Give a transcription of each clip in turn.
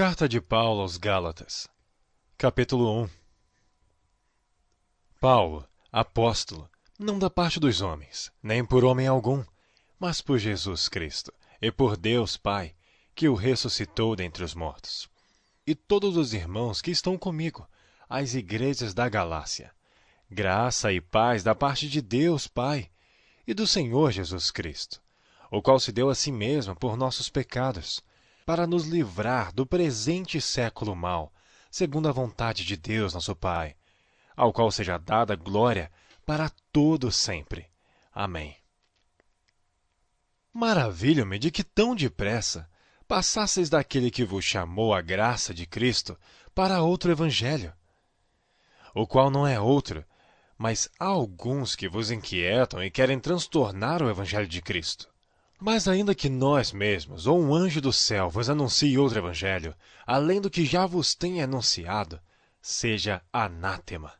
Carta de Paulo aos Gálatas, capítulo 1. Paulo, apóstolo, não da parte dos homens, nem por homem algum, mas por Jesus Cristo, e por Deus Pai, que o ressuscitou dentre os mortos. E todos os irmãos que estão comigo, às igrejas da Galácia. Graça e paz da parte de Deus Pai e do Senhor Jesus Cristo, o qual se deu a si mesmo por nossos pecados, para nos livrar do presente século mau, segundo a vontade de Deus nosso Pai, ao qual seja dada glória para todo sempre. Amém. Maravilho-me de que tão depressa passasseis daquele que vos chamou a graça de Cristo para outro evangelho, o qual não é outro, mas há alguns que vos inquietam e querem transtornar o evangelho de Cristo. Mas ainda que nós mesmos, ou um anjo do céu, vos anuncie outro evangelho, além do que já vos tenha anunciado, seja anátema.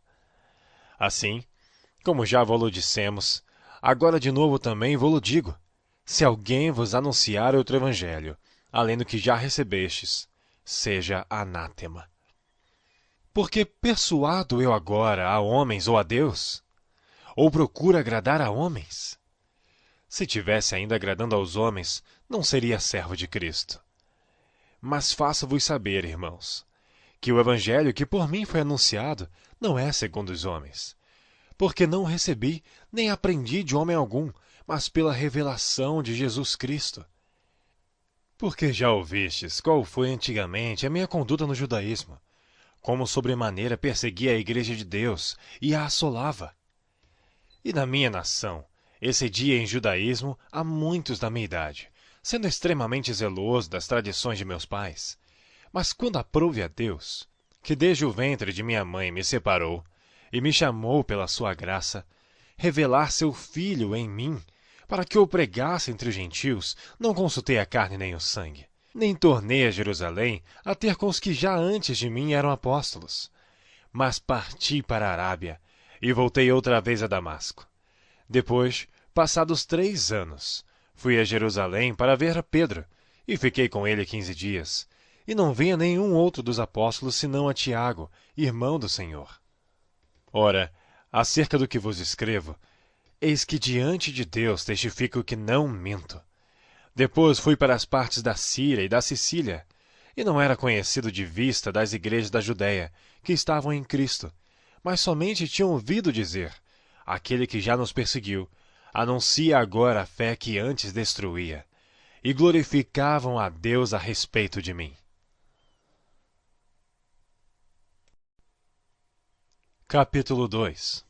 Assim, como já vô-lo dissemos, agora de novo também vô-lo digo: se alguém vos anunciar outro evangelho, além do que já recebestes, seja anátema. Porque persuado eu agora a homens ou a Deus? Ou procuro agradar a homens? Se tivesse ainda agradando aos homens, não seria servo de Cristo. Mas faço-vos saber, irmãos, que o evangelho que por mim foi anunciado não é segundo os homens. Porque não recebi, nem aprendi de homem algum, mas pela revelação de Jesus Cristo. Porque já ouvistes qual foi antigamente a minha conduta no judaísmo, como sobremaneira perseguia a igreja de Deus e a assolava. E na minha nação, excedia em judaísmo a muitos da minha idade, sendo extremamente zeloso das tradições de meus pais. Mas quando aprouve a Deus, que desde o ventre de minha mãe me separou e me chamou pela sua graça, revelar seu Filho em mim, para que eu pregasse entre os gentios, não consultei a carne nem o sangue, nem tornei a Jerusalém a ter com os que já antes de mim eram apóstolos. Mas parti para a Arábia e voltei outra vez a Damasco. Depois, passados 3 anos, fui a Jerusalém para ver a Pedro, e fiquei com ele 15 dias, e não vi a nenhum outro dos apóstolos senão a Tiago, irmão do Senhor. Ora, acerca do que vos escrevo, eis que diante de Deus testifico que não minto. Depois fui para as partes da Síria e da Sicília, e não era conhecido de vista das igrejas da Judéia, que estavam em Cristo, mas somente tinham ouvido dizer: aquele que já nos perseguiu anuncia agora a fé que antes destruía, e glorificavam a Deus a respeito de mim. Capítulo 2.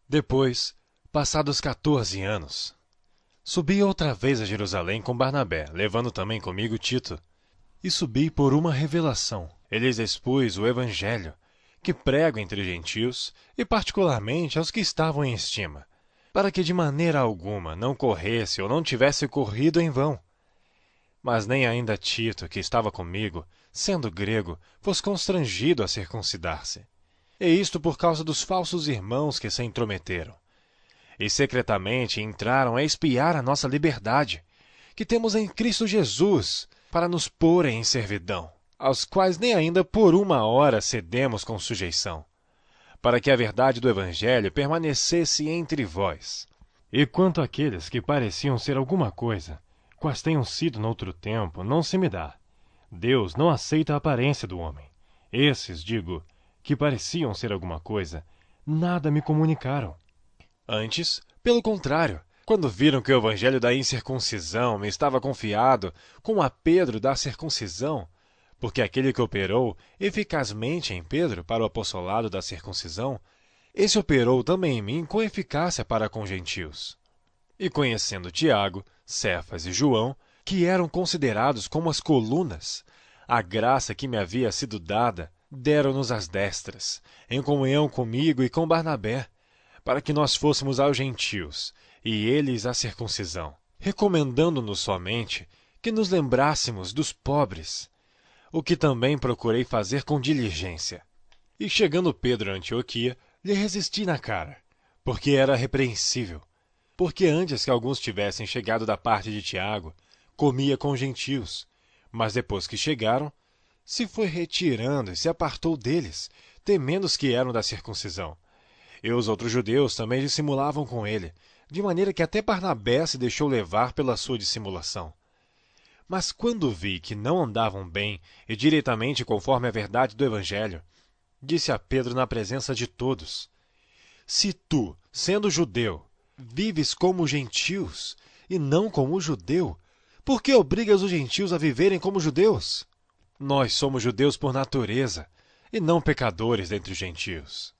Depois, passados 14 anos, subi outra vez a Jerusalém com Barnabé, levando também comigo Tito, e subi por uma revelação. Eles expus o evangelho, que prego entre os gentios, e particularmente aos que estavam em estima, para que de maneira alguma não corresse ou não tivesse corrido em vão. Mas nem ainda Tito, que estava comigo, sendo grego, fosse constrangido a circuncidar-se. E isto por causa dos falsos irmãos que se intrometeram. E secretamente entraram a espiar a nossa liberdade, que temos em Cristo Jesus, para nos porem em servidão, aos quais nem ainda por uma hora cedemos com sujeição, para que a verdade do Evangelho permanecesse entre vós. E quanto àqueles que pareciam ser alguma coisa, quais tenham sido noutro tempo, não se me dá. Deus não aceita a aparência do homem. Esses, digo, que pareciam ser alguma coisa, nada me comunicaram. Antes, pelo contrário, quando viram que o evangelho da incircuncisão me estava confiado, como a Pedro da circuncisão, porque aquele que operou eficazmente em Pedro para o apostolado da circuncisão, esse operou também em mim com eficácia para com gentios. E conhecendo Tiago, Cefas e João, que eram considerados como as colunas, a graça que me havia sido dada, deram-nos as destras, em comunhão comigo e com Barnabé, para que nós fôssemos aos gentios, e eles à circuncisão, recomendando-nos somente que nos lembrássemos dos pobres, o que também procurei fazer com diligência. E chegando Pedro a Antioquia, lhe resisti na cara, porque era repreensível, porque antes que alguns tivessem chegado da parte de Tiago, comia com gentios, Mas depois que chegaram, se foi retirando e se apartou deles, temendo os que eram da circuncisão. E os outros judeus também dissimulavam com ele, de maneira que até Barnabé se deixou levar pela sua dissimulação. Mas quando vi que não andavam bem e diretamente conforme a verdade do Evangelho, disse a Pedro na presença de todos: Se tu, sendo judeu, vives como gentios e não como judeu, por que obrigas os gentios a viverem como judeus? Nós somos judeus por natureza e não pecadores dentre os gentios.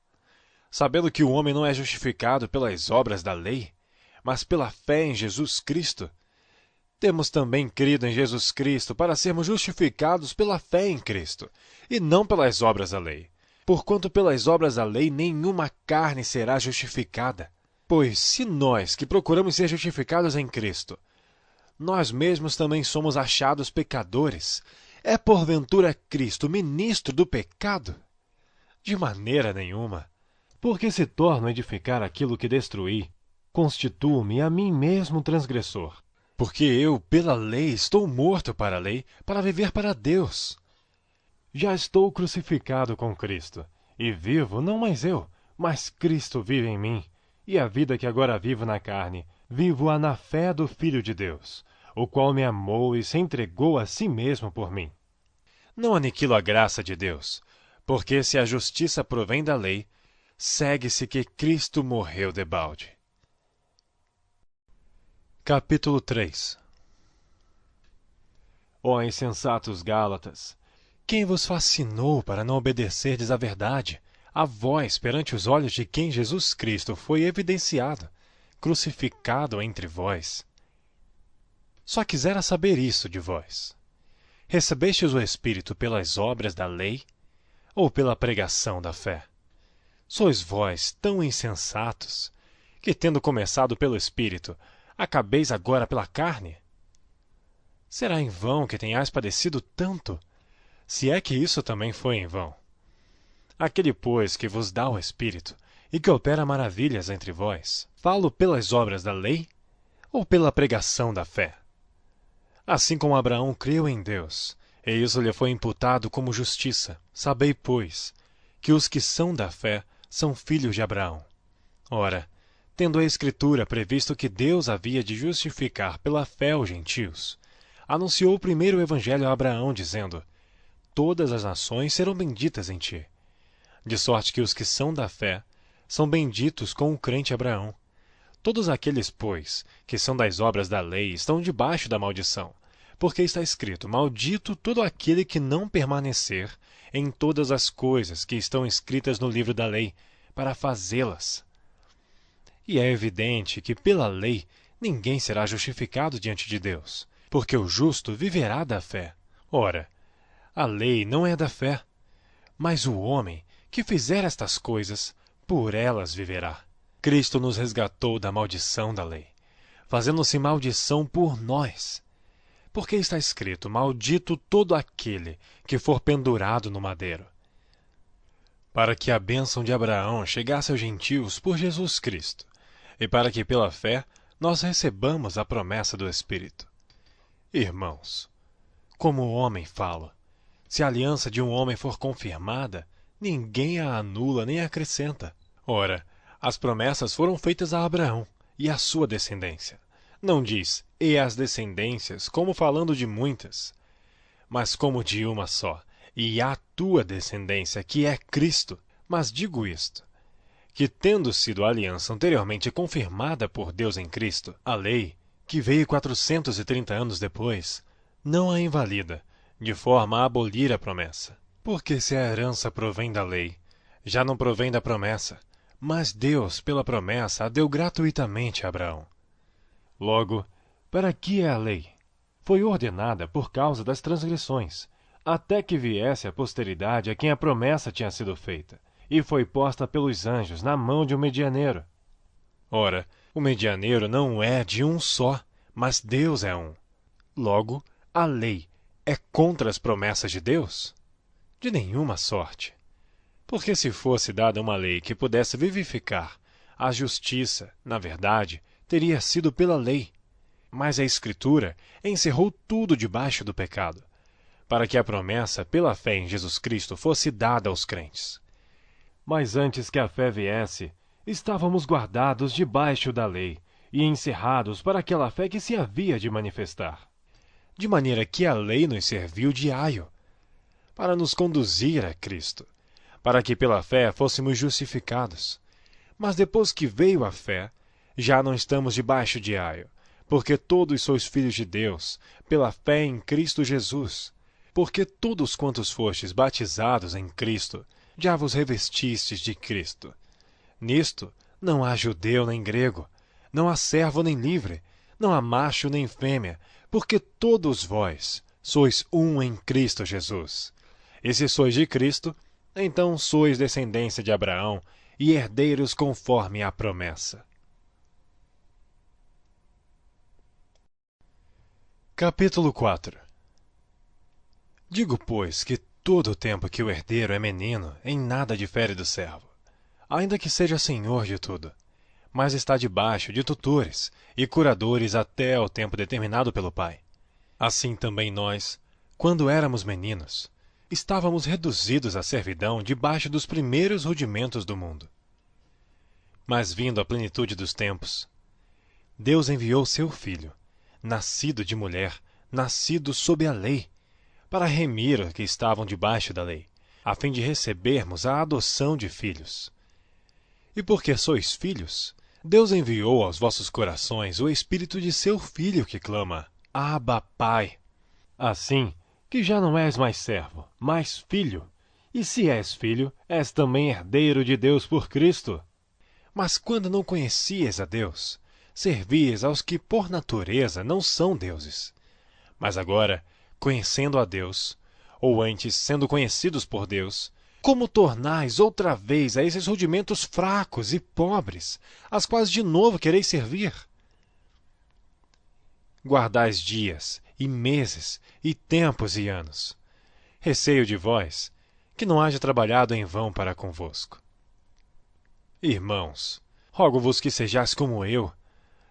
Sabendo que o homem não é justificado pelas obras da lei, mas pela fé em Jesus Cristo, temos também crido em Jesus Cristo para sermos justificados pela fé em Cristo, e não pelas obras da lei. Porquanto pelas obras da lei nenhuma carne será justificada. Pois se nós, que procuramos ser justificados em Cristo, nós mesmos também somos achados pecadores, é porventura Cristo ministro do pecado? De maneira nenhuma. Porque se torno a edificar aquilo que destruí, constituo-me a mim mesmo transgressor. Porque eu, pela lei, estou morto para a lei, para viver para Deus. Já estou crucificado com Cristo, e vivo não mais eu, mas Cristo vive em mim. E a vida que agora vivo na carne, vivo-a na fé do Filho de Deus, o qual me amou e se entregou a si mesmo por mim. Não aniquilo a graça de Deus, porque se a justiça provém da lei, segue-se que Cristo morreu debalde. Capítulo 3. Ó insensatos Gálatas, quem vos fascinou para não obedecerdes à verdade, a vós perante os olhos de quem Jesus Cristo foi evidenciado, crucificado entre vós? Só quisera saber isso de vós. Recebestes o Espírito pelas obras da lei ou pela pregação da fé? Sois vós tão insensatos, que tendo começado pelo Espírito, acabeis agora pela carne? Será em vão que tenhais padecido tanto, se é que isso também foi em vão? Aquele, pois, que vos dá o Espírito, e que opera maravilhas entre vós, falo pelas obras da lei, ou pela pregação da fé? Assim como Abraão creu em Deus, e isso lhe foi imputado como justiça, sabei, pois, que os que são da fé são filhos de Abraão. Ora, tendo a Escritura previsto que Deus havia de justificar pela fé os gentios, anunciou primeiro o Evangelho a Abraão, dizendo: Todas as nações serão benditas em ti. De sorte que os que são da fé são benditos com o crente Abraão. Todos aqueles, pois, que são das obras da lei estão debaixo da maldição, porque está escrito: Maldito todo aquele que não permanecer em todas as coisas que estão escritas no livro da lei, para fazê-las. E é evidente que pela lei ninguém será justificado diante de Deus, porque o justo viverá da fé. Ora, a lei não é da fé, mas o homem que fizer estas coisas, por elas viverá. Cristo nos resgatou da maldição da lei, fazendo-se maldição por nós. Porque está escrito: Maldito todo aquele que for pendurado no madeiro. Para que a bênção de Abraão chegasse aos gentios por Jesus Cristo, e para que pela fé nós recebamos a promessa do Espírito. Irmãos, como homem falo, se a aliança de um homem for confirmada, ninguém a anula nem acrescenta. Ora, as promessas foram feitas a Abraão e à sua descendência. Não diz: e as descendências, como falando de muitas, mas como de uma só, e a tua descendência, que é Cristo. Mas digo isto, que tendo sido a aliança anteriormente confirmada por Deus em Cristo, a lei, que veio 430 anos depois, não a invalida, de forma a abolir a promessa. Porque se a herança provém da lei, já não provém da promessa, mas Deus, pela promessa, a deu gratuitamente a Abraão. Logo, para que é a lei? Foi ordenada por causa das transgressões, até que viesse a posteridade a quem a promessa tinha sido feita, e foi posta pelos anjos na mão de um medianeiro. Ora, o medianeiro não é de um só, mas Deus é um. Logo, a lei é contra as promessas de Deus? De nenhuma sorte. Porque se fosse dada uma lei que pudesse vivificar, a justiça, na verdade, teria sido pela lei. Mas a Escritura encerrou tudo debaixo do pecado, para que a promessa pela fé em Jesus Cristo fosse dada aos crentes. Mas antes que a fé viesse, estávamos guardados debaixo da lei e encerrados para aquela fé que se havia de manifestar. De maneira que a lei nos serviu de aio, para nos conduzir a Cristo, para que pela fé fôssemos justificados. Mas depois que veio a fé, já não estamos debaixo de aio, porque todos sois filhos de Deus, pela fé em Cristo Jesus. Porque todos quantos fostes batizados em Cristo, já vos revestistes de Cristo. Nisto não há judeu nem grego, não há servo nem livre, não há macho nem fêmea, porque todos vós sois um em Cristo Jesus. E se sois de Cristo, então sois descendência de Abraão e herdeiros conforme a promessa. Capítulo 4. Digo, pois, que todo o tempo que o herdeiro é menino, em nada difere do servo, ainda que seja senhor de tudo, mas está debaixo de tutores e curadores até ao tempo determinado pelo Pai. Assim também nós, quando éramos meninos, estávamos reduzidos à servidão debaixo dos primeiros rudimentos do mundo. Mas vindo a plenitude dos tempos, Deus enviou seu Filho, nascido de mulher, nascido sob a lei, para remir os que estavam debaixo da lei, a fim de recebermos a adoção de filhos. E porque sois filhos, Deus enviou aos vossos corações o Espírito de seu Filho que clama, Abba, Pai. Assim que já não és mais servo, mas filho, e se és filho, és também herdeiro de Deus por Cristo. Mas quando não conhecias a Deus, servias aos que por natureza não são deuses. Mas agora, conhecendo a Deus, ou antes sendo conhecidos por Deus, como tornais outra vez a esses rudimentos fracos e pobres, as quais de novo quereis servir? Guardais dias, e meses, e tempos e anos. Receio de vós, que não haja trabalhado em vão para convosco. Irmãos, rogo-vos que sejais como eu,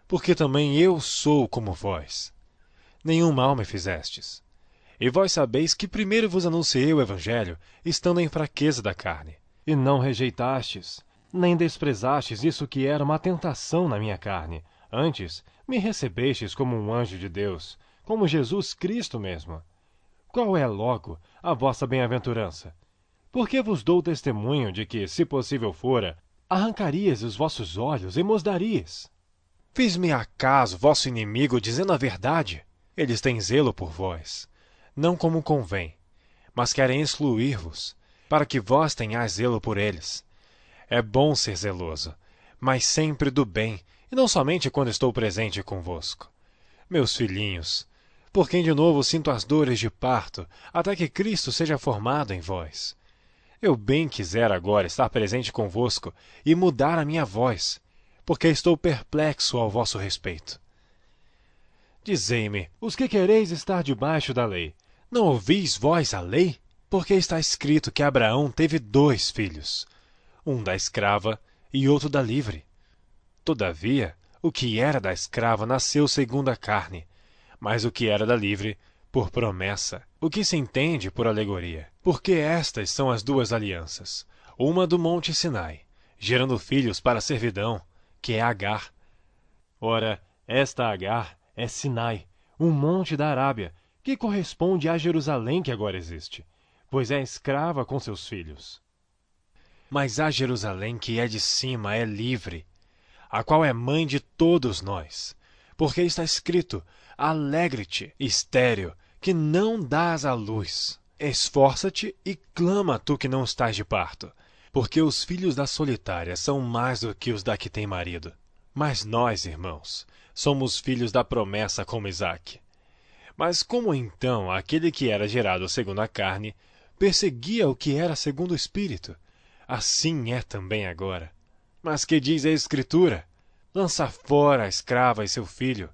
porque também eu sou como vós. Nenhum mal me fizestes. E vós sabeis que primeiro vos anunciei o Evangelho, estando em fraqueza da carne. E não rejeitastes, nem desprezastes isso que era uma tentação na minha carne. Antes, me recebestes como um anjo de Deus, como Jesus Cristo mesmo. Qual é, logo, a vossa bem-aventurança? Porque vos dou testemunho de que, se possível fora, arrancarias os vossos olhos e mos darias. Fiz-me acaso vosso inimigo dizendo a verdade? Eles têm zelo por vós, não como convém, mas querem excluir-vos, para que vós tenhais zelo por eles. É bom ser zeloso, mas sempre do bem, e não somente quando estou presente convosco. Meus filhinhos, por quem de novo sinto as dores de parto, até que Cristo seja formado em vós. Eu bem quisera agora estar presente convosco e mudar a minha voz, porque estou perplexo ao vosso respeito. Dizei-me, Os que quereis estar debaixo da lei, não ouvis vós a lei? Porque está escrito que Abraão teve 2 filhos, um da escrava e outro da livre. Todavia, o que era da escrava nasceu segundo a carne, mas o que era da livre, por promessa, o que se entende por alegoria. Porque estas são as 2 alianças, uma do monte Sinai, gerando filhos para a servidão, que é Agar. Ora, esta Agar é Sinai, um monte da Arábia, que corresponde à Jerusalém que agora existe, pois é escrava com seus filhos. Mas a Jerusalém que é de cima é livre, a qual é mãe de todos nós, porque está escrito, alegre-te, estéril, que não dás à luz. Esforça-te e clama tu que não estás de parto, porque os filhos da solitária são mais do que os da que tem marido. Mas nós, irmãos, somos filhos da promessa como Isaque. Mas como então aquele que era gerado segundo a carne perseguia o que era segundo o Espírito, assim é também agora. Mas que diz a Escritura? Lança fora a escrava e seu filho,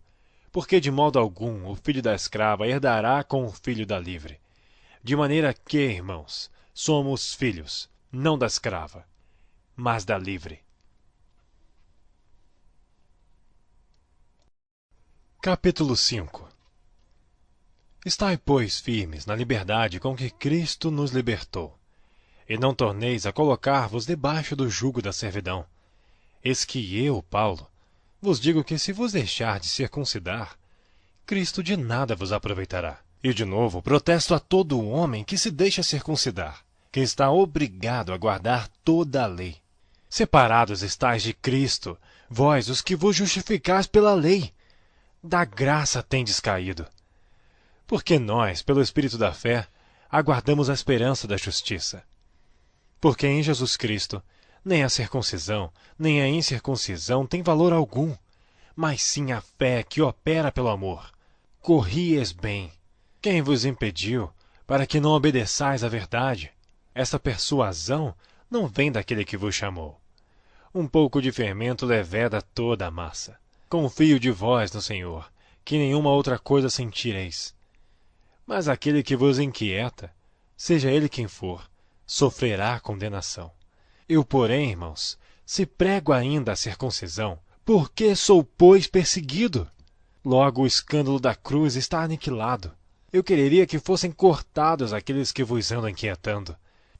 porque de modo algum o filho da escrava herdará com o filho da livre. De maneira que, irmãos, somos filhos, não da escrava, mas da livre. Capítulo 5. Estai, pois, firmes na liberdade com que Cristo nos libertou, e não torneis a colocar-vos debaixo do jugo da servidão. Eis que eu, Paulo, vos digo que se vos deixardes circuncidar, Cristo de nada vos aproveitará. E de novo protesto a todo o homem que se deixa circuncidar, que está obrigado a guardar toda a lei. Separados estáis de Cristo, vós os que vos justificais pela lei. Da graça tendes caído. Porque nós, pelo Espírito da fé, aguardamos a esperança da justiça. Porque em Jesus Cristo, nem a circuncisão, nem a incircuncisão tem valor algum, mas sim a fé que opera pelo amor. Corrieis bem. Quem vos impediu, para que não obedeçais à verdade? Essa persuasão não vem daquele que vos chamou. Um pouco de fermento leveda toda a massa. Confio de vós no Senhor, que nenhuma outra coisa sentireis. Mas aquele que vos inquieta, seja ele quem for, sofrerá condenação. Eu, porém, irmãos, se prego ainda a circuncisão, por que sou, pois, perseguido? Logo o escândalo da cruz está aniquilado. Eu quereria que fossem cortados aqueles que vos andam inquietando.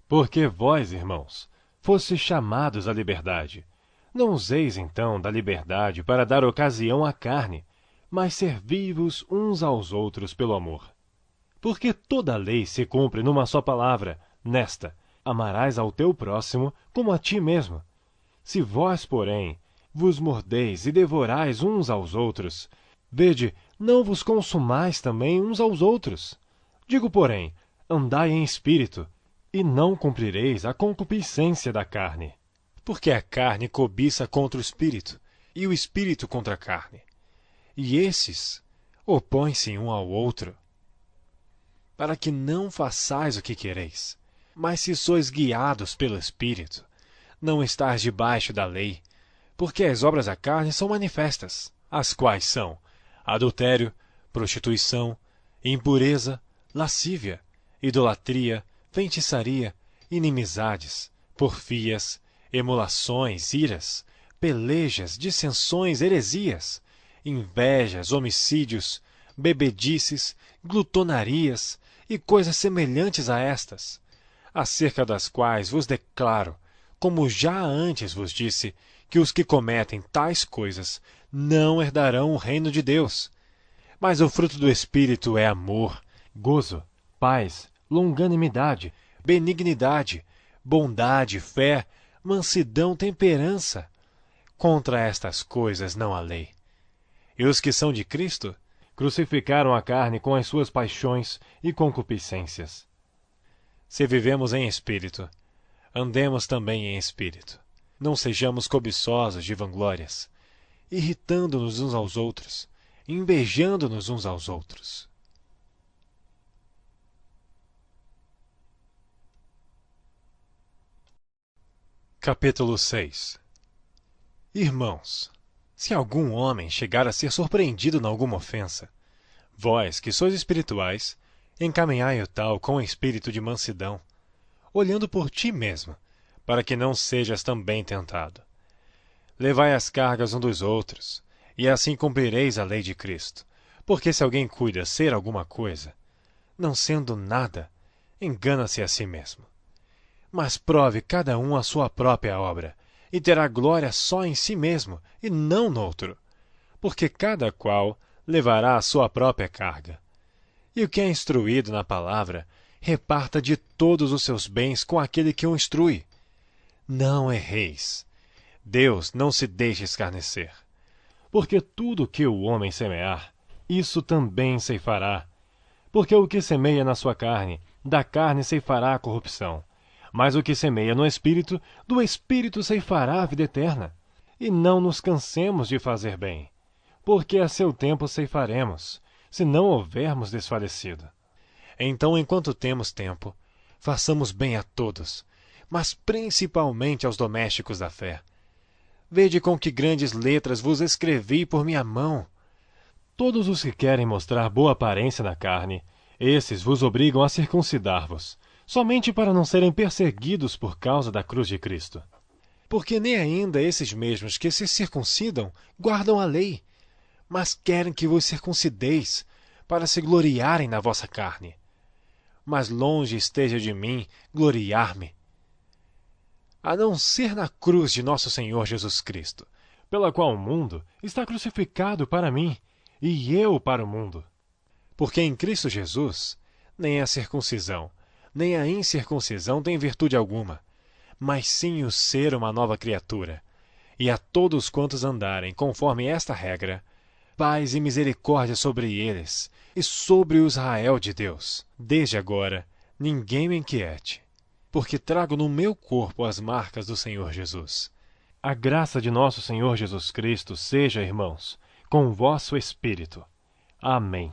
Porque vós, irmãos, fostes chamados à liberdade. Não useis, então, da liberdade para dar ocasião à carne, mas servi-vos uns aos outros pelo amor. Porque toda a lei se cumpre numa só palavra, nesta: amarás ao teu próximo como a ti mesmo. Se vós, porém, vos mordeis e devorais uns aos outros, vede, não vos consumais também uns aos outros. Digo, porém, andai em espírito, e não cumprireis a concupiscência da carne. Porque a carne cobiça contra o espírito, e o espírito contra a carne. E esses opõem-se um ao outro, para que não façais o que quereis. Mas se sois guiados pelo Espírito, não estáis debaixo da lei, porque as obras da carne são manifestas, as quais são adultério, prostituição, impureza, lascívia, idolatria, feitiçaria, inimizades, porfias, emulações, iras, pelejas, dissensões, heresias, invejas, homicídios, bebedices, glutonarias e coisas semelhantes a estas, acerca das quais vos declaro, como já antes vos disse, que os que cometem tais coisas não herdarão o reino de Deus. Mas o fruto do Espírito é amor, Gozo, paz, longanimidade, benignidade, bondade, fé, mansidão, temperança. Contra estas coisas não há lei. E os que são de Cristo crucificaram a carne com as suas paixões e concupiscências. Se vivemos em espírito, andemos também em espírito. Não sejamos cobiçosos de vanglórias, irritando-nos uns aos outros, invejando-nos uns aos outros. Capítulo 6. Irmãos, se algum homem chegar a ser surpreendido em alguma ofensa, vós, que sois espirituais, encaminhai o tal com espírito de mansidão, olhando por ti mesmo, para que não sejas também tentado. Levai as cargas um dos outros, e assim cumprireis a lei de Cristo. Porque se alguém cuida ser alguma coisa, não sendo nada, engana-se a si mesmo. Mas prove cada um a sua própria obra, e terá glória só em si mesmo, e não no outro, porque cada qual levará a sua própria carga. E o que é instruído na palavra, reparta de todos os seus bens com aquele que o instrui. Não erreis. Deus não se deixa escarnecer. Porque tudo que o homem semear, isso também ceifará. Porque o que semeia na sua carne, da carne ceifará a corrupção. Mas o que semeia no Espírito, do Espírito ceifará a vida eterna. E não nos cansemos de fazer bem, porque a seu tempo ceifaremos, se não houvermos desfalecido. Então, enquanto temos tempo, façamos bem a todos, mas principalmente aos domésticos da fé. Vede com que grandes letras vos escrevi por minha mão. Todos os que querem mostrar boa aparência na carne, esses vos obrigam a circuncidar-vos, somente para não serem perseguidos por causa da cruz de Cristo. Porque nem ainda esses mesmos que se circuncidam guardam a lei, mas querem que vos circuncideis, para se gloriarem na vossa carne. Mas longe esteja de mim gloriar-me, a não ser na cruz de nosso Senhor Jesus Cristo, pela qual o mundo está crucificado para mim, e eu para o mundo. Porque em Cristo Jesus, nem a circuncisão, nem a incircuncisão tem virtude alguma, mas sim o ser uma nova criatura. E a todos quantos andarem conforme esta regra, paz e misericórdia sobre eles e sobre o Israel de Deus. Desde agora, ninguém me inquiete, porque trago no meu corpo as marcas do Senhor Jesus. A graça de nosso Senhor Jesus Cristo seja, irmãos, com o vosso espírito. Amém.